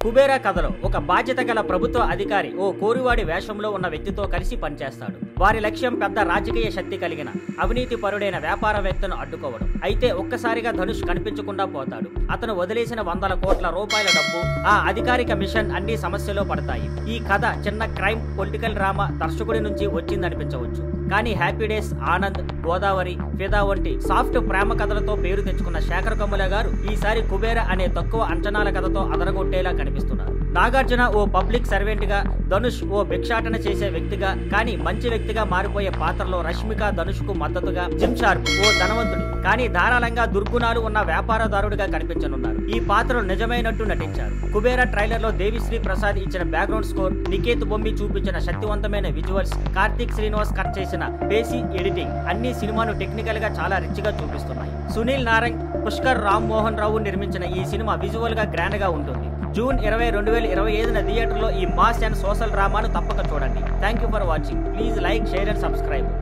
కుబేరా కథలో ఒక బాధ్యత గల ప్రభుత్వ అధికారి ఓ కోరివాడి వేషంలో ఉన్న వ్యక్తితో కలిసి పనిచేస్తాడు. వారి లక్ష్యం పెద్ద రాజకీయ శక్తి కలిగిన అవినీతి పరుడైన వ్యాపారవేత్తను అడ్డుకోవడం. అయితే ఒక్కసారిగా ధనుష్ కనిపించకుండా పోతాడు. అతను వదిలేసిన వందల కోట్ల రూపాయల డబ్బు ఆ అధికారిక మిషన్ అన్ని సమస్యలో పడతాయి. ఈ కథ చిన్న క్రైమ్ పొలిటికల్ డ్రామా దర్శకుడి నుంచి వచ్చిందనిపించవచ్చు. కానీ హ్యాపీ డేస్, ఆనంద్, గోదావరి, ఫిదా వంటి సాఫ్ట్ ప్రేమ కథలతో పేరు తెచ్చుకున్న శేఖర్ కమ్ముల గారు ఈసారి కుబేరా అనే తక్కువ అంచనాల కథతో అదరగొట్టేలా కనిపిస్తున్నారు. నాగార్జున ఓ పబ్లిక్ సర్వెంట్ గా, ధనుష్ ఓ భిక్షాటన చేసే వ్యక్తిగా, కానీ మంచి వ్యక్తిగా మారిపోయే పాత్రలో రష్మిక ధనుష్ కు మద్దతుగా, జిమ్ షార్ప్ ఓ ధనవంతుడు కానీ ధారాళంగా దుర్గుణాలు ఉన్న వ్యాపారదారుడిగా కనిపించనున్నారు. ఈ పాత్రలు నిజమైనట్టు నటించారు. కుబేరా ట్రైలర్ లో దేవిశ్రీ ప్రసాద్ ఇచ్చిన బ్యాక్గ్రౌండ్ స్కోర్, నికేత్ బొమ్మి చూపించిన శక్తివంతమైన విజువల్స్, కార్తీక్ శ్రీనివాస్ కట్ చేసిన బేసి ఎడిటింగ్ అన్ని సినిమాను టెక్నికల్ గా చాలా రిచ్ గా చూపిస్తున్నాయి. సునీల్ నారంగ్, పుష్కర్ రామ్ మోహన్ రావు నిర్మించిన ఈ సినిమా విజువల్ గా గ్రాండ్ గా ఉంటుంది. జూన్ 20, 2025 థియేటర్లో ఈ మాస్ అండ్ సోషల్ డ్రామాను తప్పక చూడండి. Thank you for watching. Please like, share and subscribe.